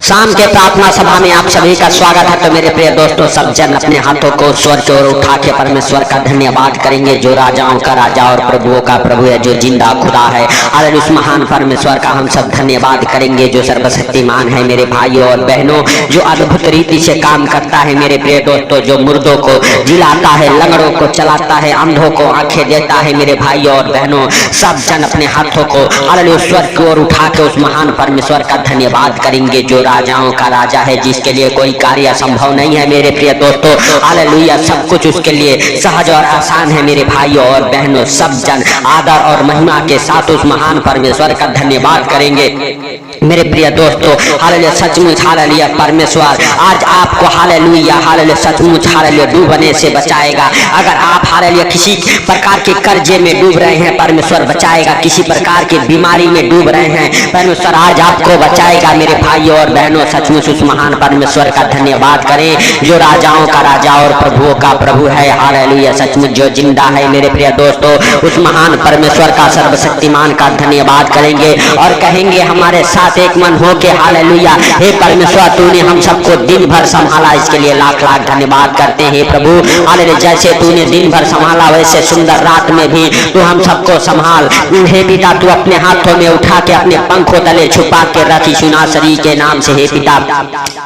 शाम के प्रार्थना सभा में आप सभी का स्वागत है। तो मेरे प्रिय दोस्तों, सब जन अपने हाथों को स्वर की ओर उठा के परमेश्वर का धन्यवाद करेंगे, जो राजाओं का राजा और प्रभुओं का प्रभु है, जो जिंदा खुदा है। और उस महान परमेश्वर का हम सब धन्यवाद करेंगे, जो सर्वशक्तिमान है। मेरे भाइयों और बहनों, जो अद्भुत रीति से काम करता है। मेरे प्रिय दोस्तों, जो मुर्दों को जिलाता है, लंगड़ों को चलाता है, अंधों को आंखें देता है। मेरे भाइयों और बहनों, सब जन अपने हाथों को स्वर की ओर उठा के उस महान परमेश्वर का धन्यवाद करेंगे, जो राजाओं का राजा है, जिसके लिए कोई कार्य असंभव नहीं है। मेरे प्रिय दोस्तों, हालेलुया, सब कुछ उसके लिए सहज और आसान है। मेरे भाइयों और बहनों, सब जन आदर और महिमा के साथ उस महान परमेश्वर का धन्यवाद करेंगे। मेरे प्रिय दोस्तों, हालेलुया, सचमुच हालेलुया, परमेश्वर आज आपको हालेलुया हालेलुया सचमुच हालेलुया डूबने से बचाएगा। अगर आप हालेलुया किसी प्रकार के कर्जे में डूब रहे हैं, परमेश्वर बचाएगा। किसी प्रकार की बीमारी में डूब रहे हैं, परमेश्वर आज आपको बचाएगा। मेरे भाइयों और बहनों, सचमुच उस महान परमेश्वर का धन्यवाद करें, जो राजाओं का राजा और प्रभुओं का प्रभु है। हालेलुया, सचमुच जो जिंदा है। मेरे प्रिय दोस्तों, उस महान परमेश्वर का, सर्वशक्तिमान का धन्यवाद करेंगे और कहेंगे हमारे साथ एक मन हो के हालेलुया, हे परमेश्वर, तूने हम सबको दिन भर संभाला, इसके लिए लाख लाख धन्यवाद करते हैं प्रभु। हालेलुया, जैसे तूने दिन भर संभाला, वैसे सुंदर रात में भी तू हम सबको संभाल। हे पिता, तू अपने हाथों में उठा के अपने पंखों तले छुपा के रख यीशु नासरी के नाम से। हे पिता,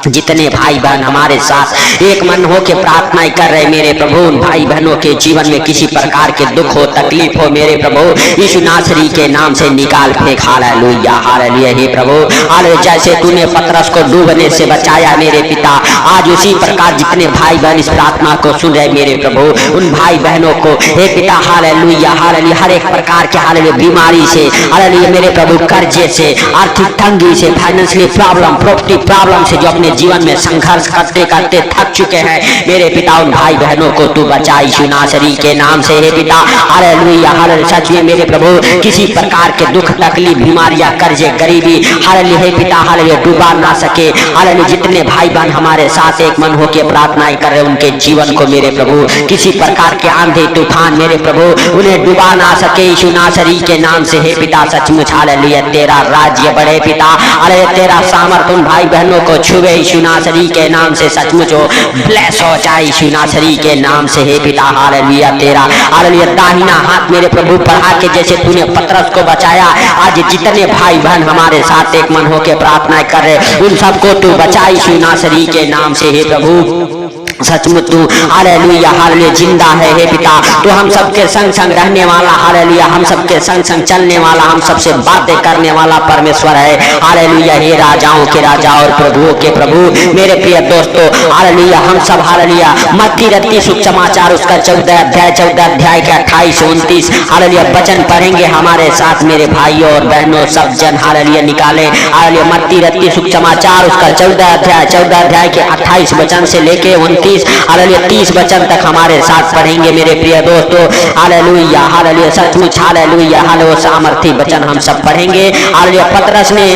जितने भाई बहन हमारे साथ एक मन हो के प्रार्थना कर रहे, मेरे प्रभु, उन भाई बहनों के जीवन में किसी प्रकार के दुख हो, तकलीफ हो, मेरे प्रभु यीशु नासरी के नाम से निकाल फेंक। हालेलुया हालेलुया, हे प्रभु, हालेलुया, जैसे तूने पतरस को डूबने से बचाया मेरे पिता, आज उसी प्रकार जितने भाई बहन इस प्रार्थना को सुन रहे मेरे प्रभु, उन भाई बहनों को हे पिता हालेलुया हालेलुया हर एक प्रकार के हालेलुया बीमारी से, हालेलुया मेरे प्रभु कर्जे से, आर्थिक तंगी से, फाइनेंशियल प्रॉब्लम, प्रॉपर्टी प्रॉब्लम से, जो अपने जीवन में संघर्ष करते करते थक चुके हैं, मेरे पिता उन भाई बहनों को तू बचा यीशु नासरी के नाम से। हे पिता हालेलुया हालेलुया, सच में मेरे प्रभु किसी प्रकार के दुख तकलीफ बीमारियां कर्जे गरीबी हालेलुया हे पिता हालेलुया डुबा ना सके। हालेलुया, जितने भाई बहन हमारे साथ एक मन होकर प्रार्थनाएं कर रहे, उनके जीवन को मेरे प्रभु किसी प्रकार के आंधी तूफान मेरे प्रभु उन्हें डुबा ना सके यीशु नासरी के नाम से। हे पिता, सचमुच हालेलुया तेरा राज्य बढ़े पिता, हालेलुया तेरा सामर्थ उन भाई बहनों को छुए यीशु नासरी के नाम से। सचमुच हो ब्लेस हो जाए यीशु नासरी के नाम से। हे पिता हालेलुया तेरा हालेलुया दाहिना हाथ मेरे प्रभु बढ़ा के, जैसे तूने पतरस को बचाया, आज जितने भाई बहन हमारे साथ एक मन होकर प्रार्थना कर रहे, उन सबको तू बचा यीशु नासरी के नाम से। हे प्रभु, सचमुच तू हालेलुया हालेलुया जिंदा है। हे पिता, तू हम सबके संग संग रहने वाला, हालेलुया हम सबके संग संग चलने वाला, हम सबसे बातें करने वाला परमेश्वर है। हालेलुया, हे राजाओं के राजा और प्रभुओं के प्रभु। मेरे प्रिय दोस्तों, हालेलुया हम सब हालेलुया मत्ती रत्ती सुसमाचार उसका 14 अध्याय के 28 29 हालेलुया वचन पढ़ेंगे हमारे साथ। मेरे भाइयों और बहनों, सब जन हालेलुया निकाले। हालेलुया मत्ती रत्ती सुसमाचार उसका 14 अध्याय के 28 वचन से लेके 29 हालेलुया 30 वचन तक हमारे साथ पढ़ेंगे। मेरे प्रिय दोस्तों, हालेलुया हालेलुया सचमुच हालेलुया हालेलुया सामर्थी वचन हम सब पढ़ेंगे। हालेलुया, पतरस ने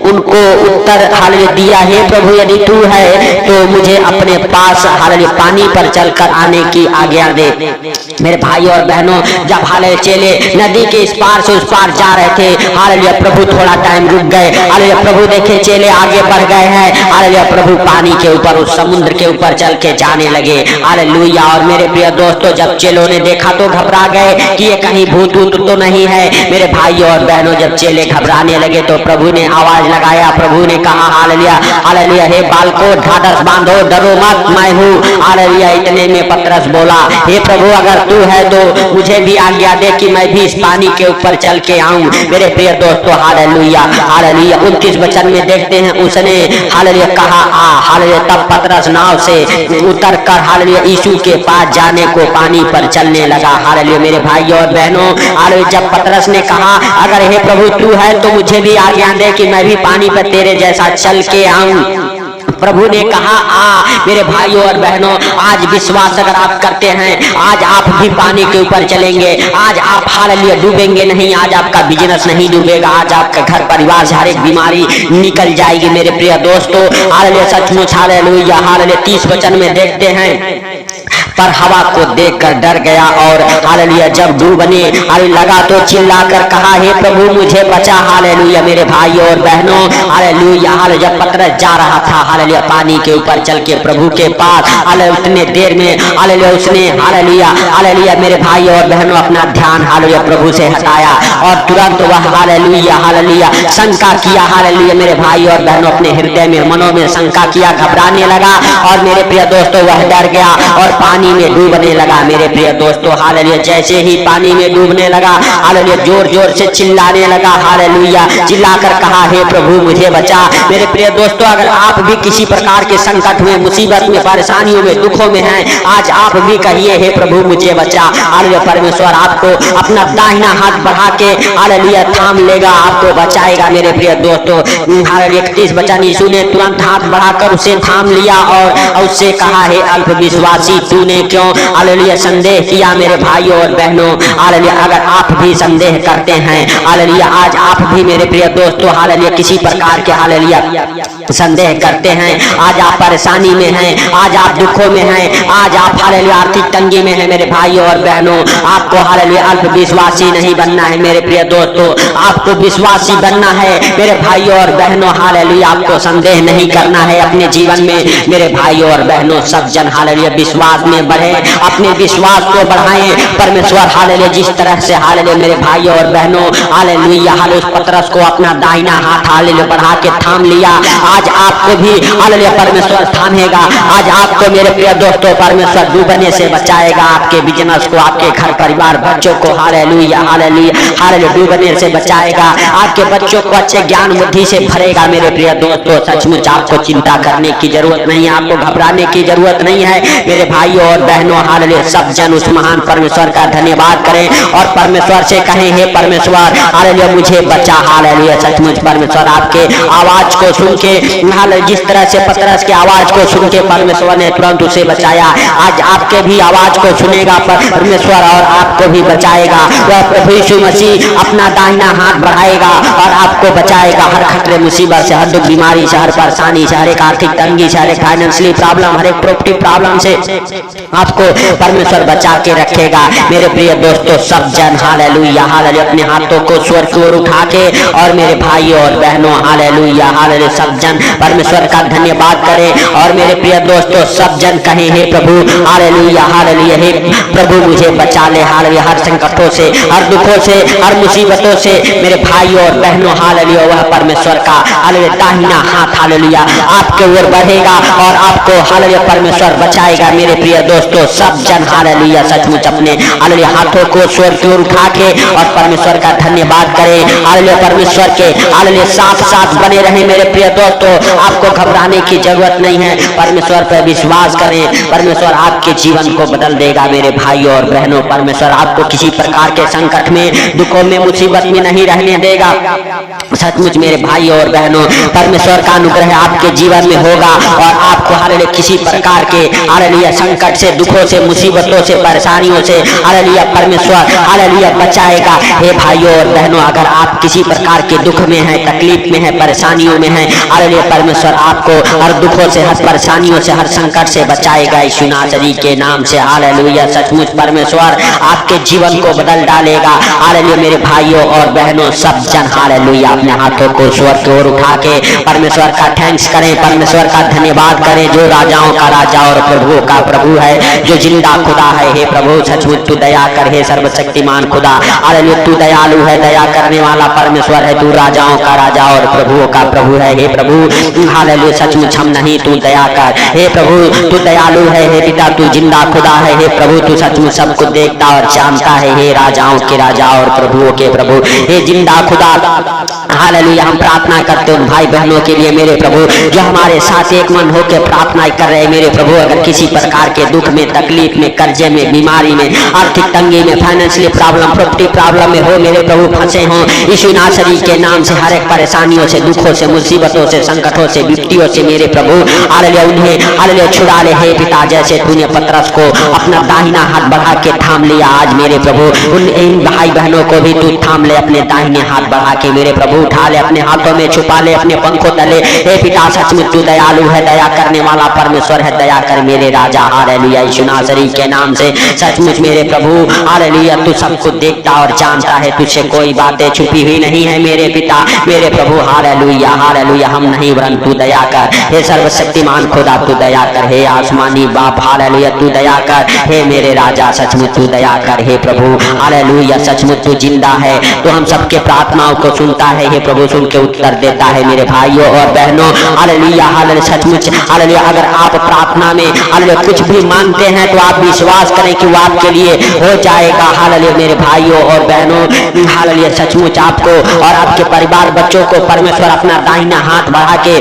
उनको उत्तर हालेलुया दिया, हे प्रभु, यदि तू है तो मुझे अपने पास हालेलुया पानी पर चलकर आने की आज्ञा दे। मेरे भाई और बहनों, जब हालेलुया चेले नदी के इस पार से उस पार जा रहे थे, हालेलुया प्रभु थोड़ा टाइम रुक गए। हालेलुया प्रभु देखे चेले आगे बढ़ गए हैं, हालेलुया प्रभु पानी के ऊपर उस समुद्र के ऊपर चल के जाने लगे। हालेलुया, और मेरे प्रिय दोस्तों, जब चेलों ने देखा तो घबरा गए कि ये कहीं भूत ऊत तो नहीं है। मेरे भाइयों और बहनों, जब चेले घबराने लगे तो प्रभु ने आवाज लगाया, प्रभु ने कहा हालेलुया हालेलुया हे बालकों ढाढ़स बांधो, डरो मत, मैं हूँ। हालेलुया, इतने में पतरस बोला, हे प्रभु, अगर तू है तो मुझे भी आज्ञा दे कि मैं भी इस पानी के ऊपर चल के आऊं। मेरे प्रिय दोस्तों, हालेलुया हालेलुया 29 वचन में देखते हैं, उसने हालेलुया कहा आ। हालेलुया, तब पतरस नाव से उतर कर हालेलुया यीशु के पास जाने को पानी पर चलने लगा। हालेलुया, मेरे भाइयों और बहनों, हालेलुया जब पतरस ने कहा, अगर हे प्रभु तू है तो मुझे भी आज्ञा दे कि मैं भी पानी पर तेरे जैसा चल के आऊं। प्रभु ने कहा आ। मेरे भाइयों और बहनों, आज विश्वास अगर आप करते हैं, आज आप भी पानी के ऊपर चलेंगे। आज आप हालेलुया डूबेंगे नहीं, आज आपका बिजनेस नहीं डूबेगा, आज आपका घर परिवार से हर एक बीमारी निकल जाएगी। मेरे प्रिय दोस्तों, हालेलुया सचमुच हालेलुया हालेलुया 30 वचन में देखते हैं, पर हवा को देखकर डर गया और हालेलुया जब डूबने लगा तो चिल्लाकर कहा, हे प्रभु मुझे बचा। हालेलुया मेरे भाइयों और बहनों, हालेलुया जब पतरस जा रहा था हालेलुया पानी के ऊपर चल के प्रभु के पास, हालेलुया उतने देर में हालेलुया उसने हालेलुया मेरे भाइयों और बहनों अपना ध्यान हालेलुया प्रभु से हटाया और तुरंत वह हालेलुया शंका किया। हालेलुया मेरे भाई और बहनों अपने हृदय में मनों में शंका किया, घबराने लगा और मेरे प्रिय दोस्तों वह डर गया और पानी में डूबने लगा। मेरे प्रिय दोस्तों हालेलुया जैसे ही पानी में डूबने लगा हालेलुया जोर जोर से चिल्लाने लगा, हालेलुया चिल्लाकर कहा, हे प्रभु मुझे बचा। मेरे प्रिय दोस्तों अगर आप भी किसी प्रकार के संकट में, मुसीबत में, परेशानियों में, दुखों में हैं, आज आप भी कहिए, हे प्रभु मुझे बचा। हालेलुया परमेश्वर आपको अपना दाहिना हाथ बढ़ा के हालेलुया थाम लेगा, आपको बचाएगा। मेरे प्रिय दोस्तों हालेलुया 31 वचन यीशु ने तुरंत हाथ बढ़ाकर उसे थाम लिया और उससे कहा, हे अल्प विश्वासी तूने क्यों हालेलुया संदेह किया। मेरे भाइयों और बहनों हालेलुया अगर आप भी संदेह करते हैं हालेलुया, आज आप भी मेरे प्रिय दोस्तों हालेलुया किसी प्रकार के हालेलुया संदेह करते हैं, आज आप परेशानी में हैं, आज आप दुखों में हैं, आज आप हालेलुया आर्थिक तंगी में हैं, मेरे भाइयों और बहनों आपको हालेलुया अल्प विश्वासी नहीं बनना है। मेरे प्रिय दोस्तों आपको विश्वासी बनना है। मेरे भाइयों और बहनों हालेलुया आपको संदेह नहीं करना है अपने जीवन में। मेरे भाइयों और बहनों सब जन हालेलुया विश्वास में बढ़े, अपने विश्वास को बढ़ाएं। परमेश्वर हालेलुया जिस तरह से हालेलुया मेरे भाइयों और बहनों हालेलुया उस पतरस को अपना दाहिना हाथ हालेलुया बढ़ा के थाम लिया, आज आपको भी हालेलुया परमेश्वर थामेगा। आज आपको मेरे प्रिय दोस्तों परमेश्वर डूबने से बचाएगा, आपके बिजनेस को, आपके घर परिवार बच्चों को हालेलुया हालेलुया डूबने से बचाएगा, आपके बच्चों को अच्छे ज्ञान बुद्धि से भरेगा। मेरे प्रिय दोस्तों सचमुच आपको चिंता करने की जरूरत नहीं है, आपको घबराने की जरूरत नहीं है। मेरे भाइयों और बहनों हालेलुया सब जन उस महान परमेश्वर का धन्यवाद करें और परमेश्वर से कहें, हे परमेश्वर हालेलुया मुझे बचा। हालेलुया सचमुच परमेश्वर आपके आवाज को सुन के हालेलुया जिस तरह से पतरस की आवाज को सुन के परमेश्वर ने तुरंत उसे बचाया, आज आपके भी आवाज को सुनेगा परमेश्वर और आपको भी बचाएगा। वह प्रभु यीशु मसीह अपना दाहिना हाथ बढ़ाएगा और आपको बचाएगा हर खतरे मुसीबत से, हर दुख बीमारी से, हर परेशानी से, हर एक आर्थिक तंगी से, हर एक फाइनेंशियली प्रॉब्लम, हर एक प्रॉपर्टी प्रॉब्लम से आपको परमेश्वर बचा के रखेगा। मेरे प्रिय दोस्तों सब जन हालेलुया अपने हाथों को स्वर्ग की ओर उठा के और मेरे भाइयों और बहनों हालेलुया सब जन परमेश्वर का धन्यवाद करें और मेरे प्रिय दोस्तों सब जन कहें, हे प्रभु हालेलुया हे प्रभु मुझे बचा ले। हालेलुया हर संकटों से, हर दुखों से, हर मुसीबतों से मेरे भाइयों और बहनों हालेलुया वह परमेश्वर का हालेलुया दाहिना हाथ हालेलुया आपके ओर बढ़ेगा और आपको हालेलुया परमेश्वर बचाएगा। मेरे प्रिय दोस्तों सब जन हालेलुया सचमुच अपने हालेलुया हाथों को स्वर्ग की ओर उठा के और परमेश्वर का धन्यवाद करें। हालेलुया परमेश्वर के हालेलुया साथ साथ बने रहे। मेरे प्रिय दोस्तों आपको घबराने की जरूरत नहीं है, परमेश्वर पर विश्वास करें, परमेश्वर आपके जीवन को बदल देगा। मेरे भाइयों और बहनों परमेश्वर आपको किसी प्रकार के संकट में, दुखों में, मुसीबत में नहीं रहने देगा। सचमुच मेरे भाइयों और बहनों परमेश्वर का अनुग्रह आपके जीवन में होगा और आपको हालेलुया किसी प्रकार के हालेलुया संकट से, दुखों से, मुसीबतों से, परेशानियों से हालेलुया परमेश्वर हालेलुया बचाएगा। हे भाइयों और बहनों अगर आप किसी प्रकार के दुख में हैं, तकलीफ में हैं, परेशानियों में हैं, हालेलुया परमेश्वर आपको हर दुखों से, हर परेशानियों से, हर संकट से बचाएगा यीशु नासरी के नाम से। हालेलुया सचमुच परमेश्वर आपके जीवन को बदल डालेगा। हालेलुया मेरे भाइयों और बहनों सब जन हालेलुया अपने हाथों को स्वर्ग की ओर उठा के परमेश्वर का थैंक्स करें, परमेश्वर का धन्यवाद करें जो राजाओं का राजा और प्रभुओं का प्रभु है, जो जिंदा खुदा है। हे प्रभु सचमुच तू दया कर, हे सर्वशक्तिमान खुदा हालेलुया तू दयालु है, दया करने वाला परमेश्वर है, तू राजाओं का राजा और प्रभुओं का प्रभु है। हे प्रभु हालेलुया सचमुच हम नहीं, तू दया कर। हे प्रभु तू दयालु है, हे पिता तू जिंदा खुदा है। हे प्रभु तू सचमुच सबको देखता और जानता है। हे राजाओं के राजा और प्रभुओं के प्रभु, हे जिंदा खुदा हालेलुया हम प्रार्थना करते हैं भाई बहनों के लिए मेरे प्रभु जो हमारे साथ एक मन होकर प्रार्थना कर रहे हैं। मेरे प्रभु अगर किसी प्रकार के दुख में, तकलीफ में, कर्जे में, बीमारी में, आर्थिक तंगी में, फाइनेंशियल प्रॉब्लम, प्रॉपर्टी प्रॉब्लम में हो मेरे प्रभु फंसे हों, यीशु नासरी के नाम से हर एक परेशानियों से, दुखों से, मुसीबतों से, संकटों से, विपत्तियों से मेरे प्रभु हालेलुया उन्हें हालेलुया छुड़ा ले। हे पिता जैसे तूने पतरस को अपना दाहिना हाथ बढ़ा के थाम लिया, आज मेरे प्रभु उन इन भाई बहनों को भी तू थाम ले अपने दाहिने हाथ बढ़ा के मेरे प्रभु उठा ले, अपने हाथों में छुपा ले, अपने पंखों तले। हे पिता सचमुच तू दयालु है, दया करने वाला परमेश्वर है, दया कर मेरे राजा। हालेलुया, यीशु नासरी के नाम से सचमुच मेरे प्रभु हालेलुया, तू सब कुछ देखता और जानता है, तुझसे कोई बातें छुपी हुई नहीं है मेरे पिता मेरे प्रभु। हालेलुया हालेलुया, हम नहीं वरन तू दया कर। हे सर्वशक्तिमान खुदा तू दया कर, हे आसमानी बाप हालेलुया तू दया कर, हे मेरे राजा सचमुच तू दया कर। हे प्रभु हालेलुया, सचमुच तू जिंदा है, तो हम सबके प्रार्थनाओं को सुनता है हे प्रभु, सुन के उत्तर देता है मेरे भाइयों और बहनों। हालेलुया हालेलुया, सचमुच हालेलुया, अगर आप प्रार्थना में हालेलुया कुछ भी मांगते हैं तो आप विश्वास करें कि वो आपके लिए हो जाएगा। हालेलुया मेरे भाइयों और बहनों, हालेलुया सचमुच आपको और आपके परिवार बच्चों को परमेश्वर अपना दाहिना हाथ बढ़ा के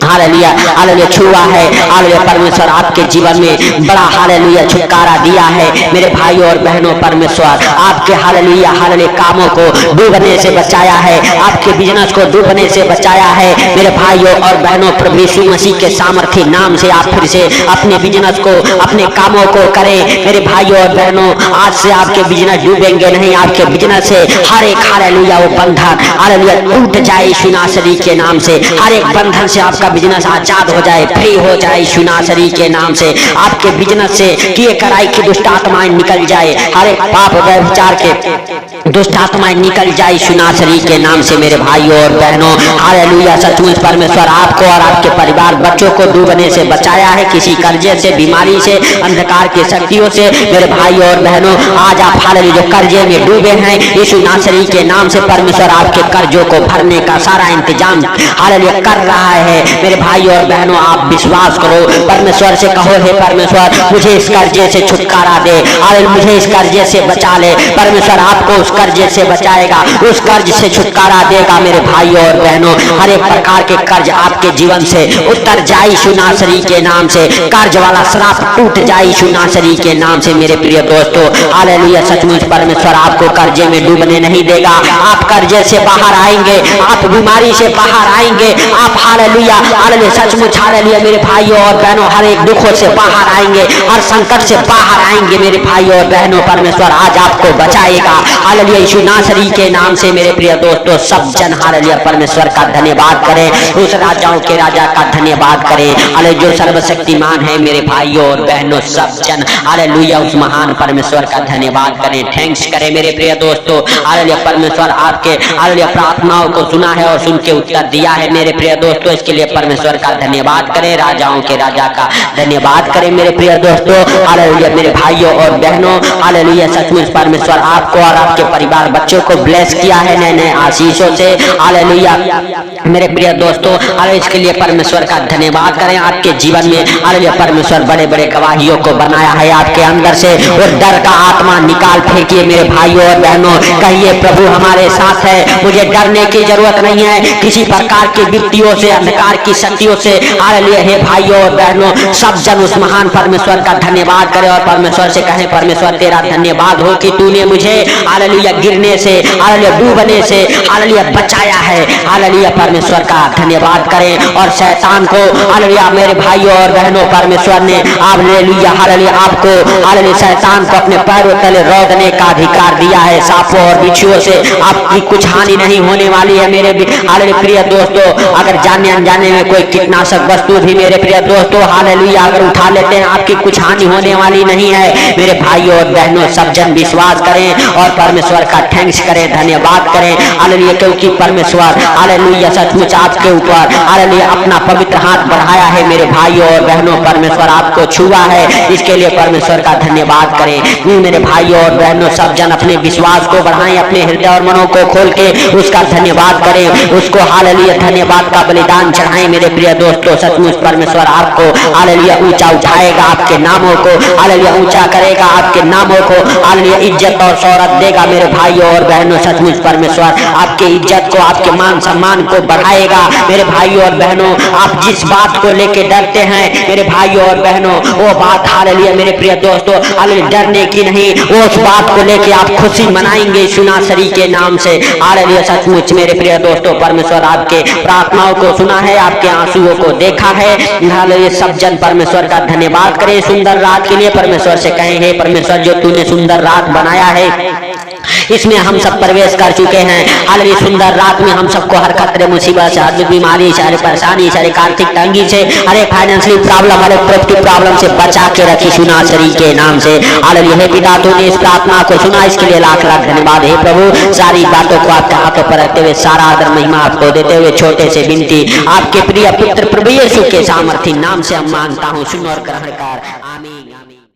हालेलुया हालेलुया छुआ है। हालेलुया परमेश्वर आपके जीवन में बड़ा हालेलुया छुटकारा दिया है मेरे भाइयों और बहनों। परमेश्वर आपके हालेलुया हालेलुया कामों को डूबने से बचाया है, आपके बिजनेस को डूबने से बचाया है मेरे भाइयों और बहनों। प्रभु यीशु मसीह के सामर्थ्य नाम से आप फिर से अपने बिजनेस को अपने कामों को करें मेरे भाइयों और बहनों। आज से आपके बिजनेस डूबेंगे नहीं, आपके बिजनेस से हर एक हालेलुया वो बंधन हालेलुया टूट जाए यीशु नासरी के नाम से। हर एक बंधन से आपका बिजनेस आजाद हो जाए, फ्री हो जाए यीशु नासरी के नाम से। आपके बिजनेस से किए कराई की दुष्ट आत्माएं निकल जाए, हर एक पाप व्यभिचार के दुष्ट आत्माएं निकल जाए यीशु नासरी के नाम से मेरे भाइयों और बहनों। हालेलुया सचमुच परमेश्वर आपको और आपके परिवार बच्चों को डूबने से बचाया है, किसी कर्जे से, बीमारी से, अंधकार की शक्तियों से मेरे भाइयों और बहनों। आज आप हालेलुया जो कर्जे में डूबे हैं यीशु नासरी के नाम से परमेश्वर आपके कर्जों को भरने का सारा इंतजाम हालेलुया कर रहा है मेरे भाइयों और बहनों। आप विश्वास करो, परमेश्वर से कहो हे परमेश्वर मुझे इस कर्जे से छुटकारा दे, हालेलुया मुझे इस कर्जे से बचा ले। परमेश्वर आपको उस कर्जे से बचाएगा, उस कर्ज से छुटकारा देगा मेरे भाइयों और बहनों। हर एक प्रकार के कर्ज आपके जीवन से उतर जाए यीशु नासरी के नाम से, कर्ज वाला श्राप टूट जाए यीशु नासरी के नाम से मेरे प्रिय दोस्तों। हालेलुया सचमुच परमेश्वर आपको कर्जे में डूबने नहीं देगा, आप कर्जे से बाहर आएंगे, आप बीमारी से बाहर आएंगे, आप हालेलुया हालेलुया सचमुच हालेलुया मेरे भाइयों और बहनों हर एक दुखों से बाहर आएंगे, हर संकट से बाहर आएंगे मेरे भाइयों और बहनों। परमेश्वर आज आपको बचाएगा हालेलुया यीशु नासरी के नाम से मेरे प्रिय दोस्तों। सब जन हालेलुया परमेश्वर का धन्यवाद करें, उस राजाओं के राजा का धन्यवाद करें हालेलुया जो सर्वशक्तिमान है मेरे भाइयों और बहनों। सब जन हालेलुया उस महान परमेश्वर का धन्यवाद करें, थैंक्स करें मेरे प्रिय दोस्तों। हालेलुया परमेश्वर आपके हालेलुया प्रार्थनाओं को सुना है और सुन के उत्तर दिया है मेरे प्रिय दोस्तों, इसके लिए परमेश्वर का धन्यवाद करें, राजाओं के राजा का धन्यवाद करें मेरे प्रिय दोस्तों। हालेलुया मेरे भाइयों और बहनों, हालेलुया सचमुच परमेश्वर आपको और आपके परिवार बच्चों को ब्लेस किया है नए नए आशीषों से। हालेलुया मेरे प्रिय दोस्तों, हालेलुया इसके लिए परमेश्वर का धन्यवाद करें। आपके जीवन में हालेलुया परमेश्वर बड़े बड़े गवाहियों को बनाया है, आपके अंदर से वो डर का आत्मा निकाल फेंकिए मेरे भाइयों और बहनों। कहिए प्रभु हमारे साथ है, मुझे डरने की जरूरत नहीं है किसी प्रकार की विपत्तियों से, अंधकार की शक्तियों से। हालेलुया हे भाइयों और बहनों, सब जन उस महान परमेश्वर का धन्यवाद करें और परमेश्वर से कहें परमेश्वर तेरा धन्यवाद हो कि तूने मुझे हालेलुया गिरने से, हालेलुया डूबने से हालेलुया बचाया है। हालेलुया परमेश्वर का धन्यवाद करें। और शैतान को हालेलुया मेरे भाइयों और बहनों परमेश्वर ने हालेलुया हालेलुया आपको हालेलुया शैतान को अपने पैरों तले रौंदने का अधिकार दिया है। सांपों और बिच्छुओं से आपकी कुछ हानि नहीं होने वाली है मेरे हालेलुया प्रिय दोस्तों। अगर जाने अनजाने में कोई कीटनाशक वस्तु भी मेरे प्रिय दोस्तों हालेलुया अगर उठा लेते हैं आपकी कुछ हानि होने वाली नहीं है मेरे भाइयों और बहनों। सब जन विश्वास करें और परमेश्वर का थैंक्स करें, धन्यवाद करें हालेलुया, क्योंकि परमेश्वर हालेलुया सचमुच आपके ऊपर हालेलुया अपना पवित्र हाथ बढ़ाया है मेरे भाइयों और बहनों। परमेश्वर आपको छुआ है, इसके लिए परमेश्वर का धन्यवाद करें मेरे भाइयों और बहनों। सब जन अपने विश्वास को बढ़ाएं, अपने हृदय और मनों को खोल के उसका धन्यवाद करें, उसको हालेलुया धन्यवाद का बलिदान चढ़ाएं मेरे प्रिय दोस्तों। सचमुच परमेश्वर आपको हालेलुया ऊंचा उठाएगा, आपके नामों को हालेलुया ऊंचा करेगा, आपके नामों को हालेलुया इज्जत और शौहरत देगा मेरे भाइयों और बहनों। सचमुच परमेश्वर आपके इज्जत को, आपके मान सम्मान को बढ़ाएगा मेरे भाइयों और बहनों। आप जिस बात को लेके डरते हैं मेरे भाइयों और बहनों, वो बात हालेलुया मेरे प्रिय दोस्तों हालेलुया डरने की नहीं, वो उस बात को लेके आप खुशी मनाएंगे यीशु नासरी के नाम से। हालेलुया सचमुच मेरे प्रिय दोस्तों परमेश्वर आपके प्रार्थनाओं को सुना है, आपके आंसुओं को देखा है। हालेलुया सब जन परमेश्वर का धन्यवाद करें सुंदर रात के लिए। परमेश्वर से कहें हे परमेश्वर जो तूने सुंदर रात बनाया है इसमें हम सब प्रवेश कर चुके हैं। हालेलुया, सुंदर रात में हम सबको हर खतरे मुसीबत से, हर बीमारी से, हर परेशानी से, हर आर्थिक तंगी से, हर फाइनेंशियल प्रॉब्लम, हर प्रॉपर्टी प्रॉब्लम से बचा के रखी सुना शरीर के नाम से। हालेलुया, हे पिता तूने इस प्रार्थना को सुना, इसके लिए लाख लाख धन्यवाद। हे प्रभु, सारी बातों को आपके हाथों पर रखते हुए, सारा आदर महिमा आपको देते हुए, छोटे से विनती आपके प्रिय पुत्र प्रभु यीशु के सामर्थी नाम से हम मांगता हूँ, सुन और ग्रहण कर, आमीन।